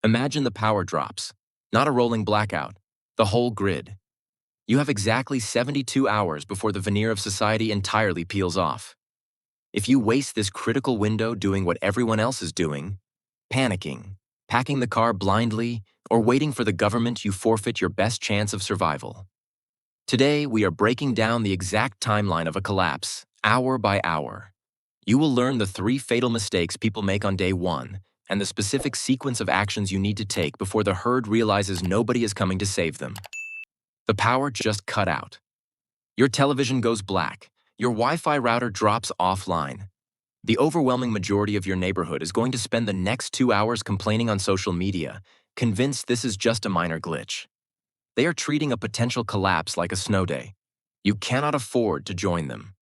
Imagine the power drops, not a rolling blackout, the whole grid. You have exactly 72 hours before the veneer of society entirely peels off. If you waste this critical window doing what everyone else is doing, panicking, packing the car blindly, or waiting for the government, you forfeit your best chance of survival. Today, we are breaking down the exact timeline of a collapse, hour by hour. You will learn the 3 fatal mistakes people make on day 1 and the specific sequence of actions you need to take before the herd realizes nobody is coming to save them. The power just cut out. Your television goes black. Your Wi-Fi router drops offline. The overwhelming majority of your neighborhood is going to spend the next 2 hours complaining on social media, convinced this is just a minor glitch. They are treating a potential collapse like a snow day. You cannot afford to join them.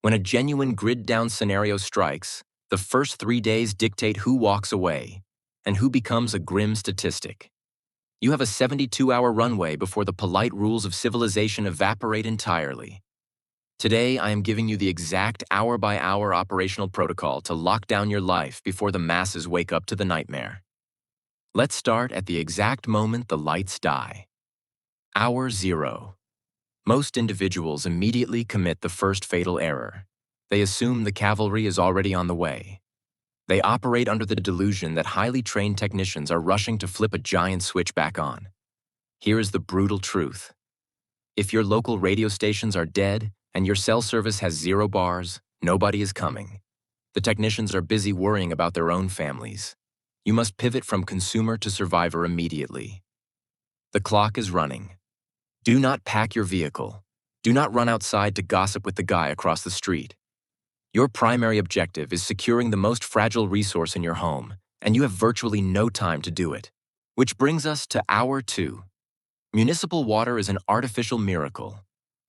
When a genuine grid-down scenario strikes, the first 3 days dictate who walks away and who becomes a grim statistic. You have a 72-hour runway before the polite rules of civilization evaporate entirely. Today, I am giving you the exact hour-by-hour operational protocol to lock down your life before the masses wake up to the nightmare. Let's start at the exact moment the lights die. Hour 0. Most individuals immediately commit the first fatal error. They assume the cavalry is already on the way. They operate under the delusion that highly trained technicians are rushing to flip a giant switch back on. Here is the brutal truth. If your local radio stations are dead and your cell service has 0 bars, nobody is coming. The technicians are busy worrying about their own families. You must pivot from consumer to survivor immediately. The clock is running. Do not pack your vehicle. Do not run outside to gossip with the guy across the street. Your primary objective is securing the most fragile resource in your home, and you have virtually no time to do it. Which brings us to hour 2. Municipal water is an artificial miracle.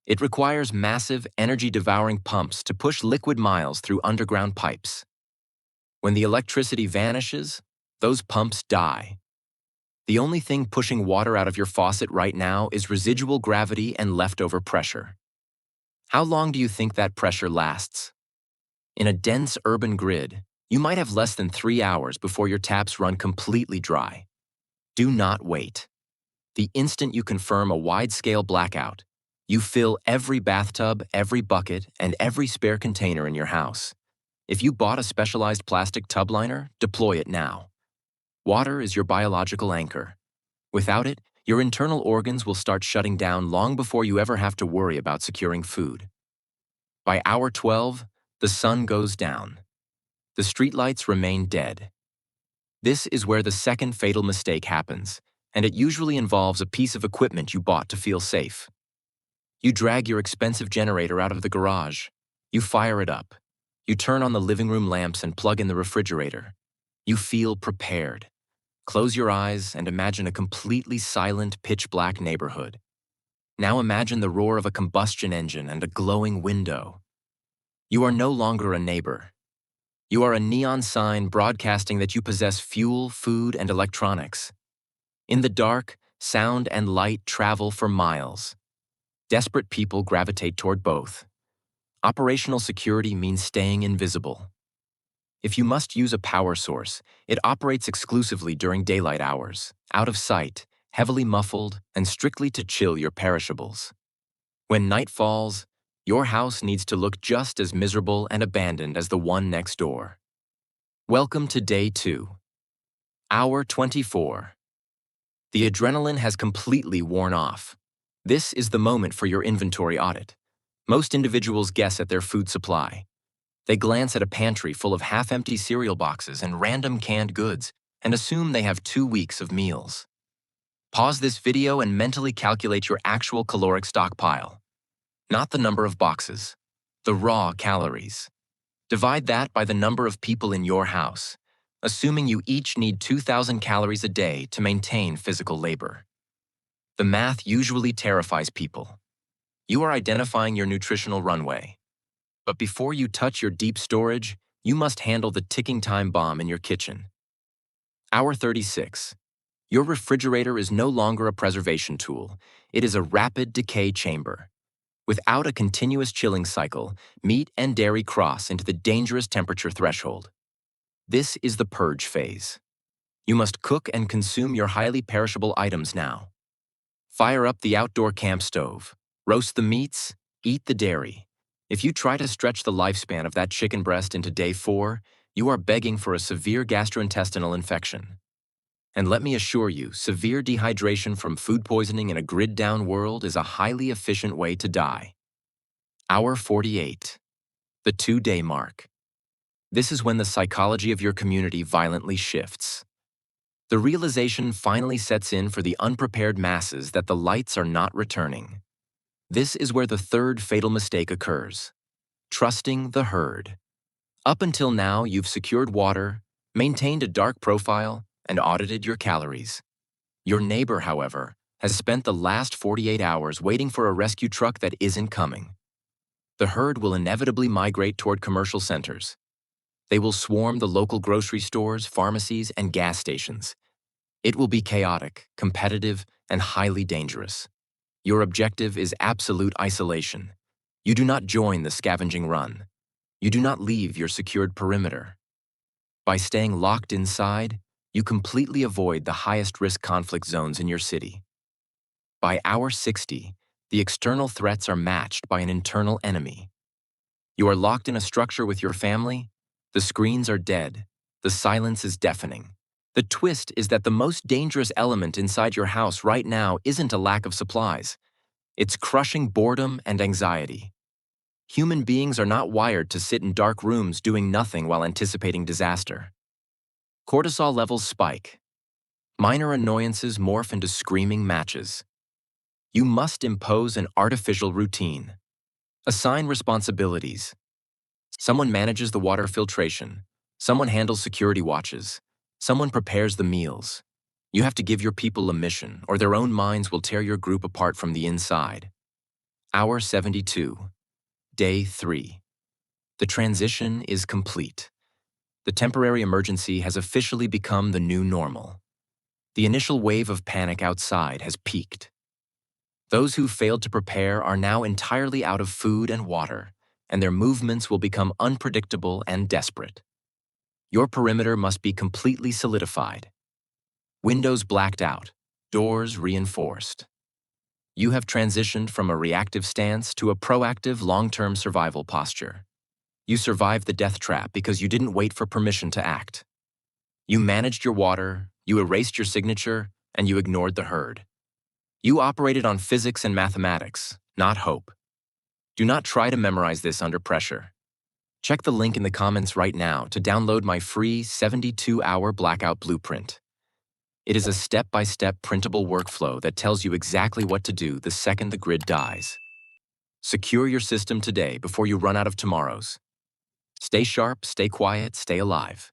It requires massive, energy-devouring pumps to push liquid miles through underground pipes. When the electricity vanishes, those pumps die. The only thing pushing water out of your faucet right now is residual gravity and leftover pressure. How long do you think that pressure lasts? In a dense urban grid, you might have less than 3 hours before your taps run completely dry. Do not wait. The instant you confirm a wide-scale blackout, you fill every bathtub, every bucket, and every spare container in your house. If you bought a specialized plastic tub liner, deploy it now. Water is your biological anchor. Without it, your internal organs will start shutting down long before you ever have to worry about securing food. By hour 12, the sun goes down. The streetlights remain dead. This is where the second fatal mistake happens, and it usually involves a piece of equipment you bought to feel safe. You drag your expensive generator out of the garage. You fire it up. You turn on the living room lamps and plug in the refrigerator. You feel prepared. Close your eyes and imagine a completely silent, pitch-black neighborhood. Now imagine the roar of a combustion engine and a glowing window. You are no longer a neighbor. You are a neon sign broadcasting that you possess fuel, food, and electronics. In the dark, sound and light travel for miles. Desperate people gravitate toward both. Operational security means staying invisible. If you must use a power source, it operates exclusively during daylight hours, out of sight, heavily muffled, and strictly to chill your perishables. When night falls, your house needs to look just as miserable and abandoned as the one next door. Welcome to day 2. Hour 24. The adrenaline has completely worn off. This is the moment for your inventory audit. Most individuals guess at their food supply. They glance at a pantry full of half-empty cereal boxes and random canned goods and assume they have 2 weeks of meals. Pause this video and mentally calculate your actual caloric stockpile. Not the number of boxes, the raw calories. Divide that by the number of people in your house, assuming you each need 2,000 calories a day to maintain physical labor. The math usually terrifies people. You are identifying your nutritional runway. But before you touch your deep storage, you must handle the ticking time bomb in your kitchen. Hour 36. Your refrigerator is no longer a preservation tool. It is a rapid decay chamber. Without a continuous chilling cycle, meat and dairy cross into the dangerous temperature threshold. This is the purge phase. You must cook and consume your highly perishable items now. Fire up the outdoor camp stove. Roast the meats, eat the dairy. If you try to stretch the lifespan of that chicken breast into day 4, you are begging for a severe gastrointestinal infection. And let me assure you, severe dehydration from food poisoning in a grid-down world is a highly efficient way to die. Hour 48. The 2-day mark. This is when the psychology of your community violently shifts. The realization finally sets in for the unprepared masses that the lights are not returning. This is where the third fatal mistake occurs: trusting the herd. Up until now, you've secured water, maintained a dark profile, and audited your calories. Your neighbor, however, has spent the last 48 hours waiting for a rescue truck that isn't coming. The herd will inevitably migrate toward commercial centers. They will swarm the local grocery stores, pharmacies, and gas stations. It will be chaotic, competitive, and highly dangerous. Your objective is absolute isolation. You do not join the scavenging run. You do not leave your secured perimeter. By staying locked inside, you completely avoid the highest risk conflict zones in your city. By hour 60, the external threats are matched by an internal enemy. You are locked in a structure with your family. The screens are dead. The silence is deafening. The twist is that the most dangerous element inside your house right now isn't a lack of supplies. It's crushing boredom and anxiety. Human beings are not wired to sit in dark rooms doing nothing while anticipating disaster. Cortisol levels spike. Minor annoyances morph into screaming matches. You must impose an artificial routine. Assign responsibilities. Someone manages the water filtration. Someone handles security watches. Someone prepares the meals. You have to give your people a mission, or their own minds will tear your group apart from the inside. Hour 72. Day 3. The transition is complete. The temporary emergency has officially become the new normal. The initial wave of panic outside has peaked. Those who failed to prepare are now entirely out of food and water, and their movements will become unpredictable and desperate. Your perimeter must be completely solidified. Windows blacked out, doors reinforced. You have transitioned from a reactive stance to a proactive long-term survival posture. You survived the death trap because you didn't wait for permission to act. You managed your water, you erased your signature, and you ignored the herd. You operated on physics and mathematics, not hope. Do not try to memorize this under pressure. Check the link in the comments right now to download my free 72-hour Blackout blueprint. It is a step-by-step printable workflow that tells you exactly what to do the second the grid dies. Secure your system today before you run out of tomorrow's. Stay sharp, stay quiet, stay alive.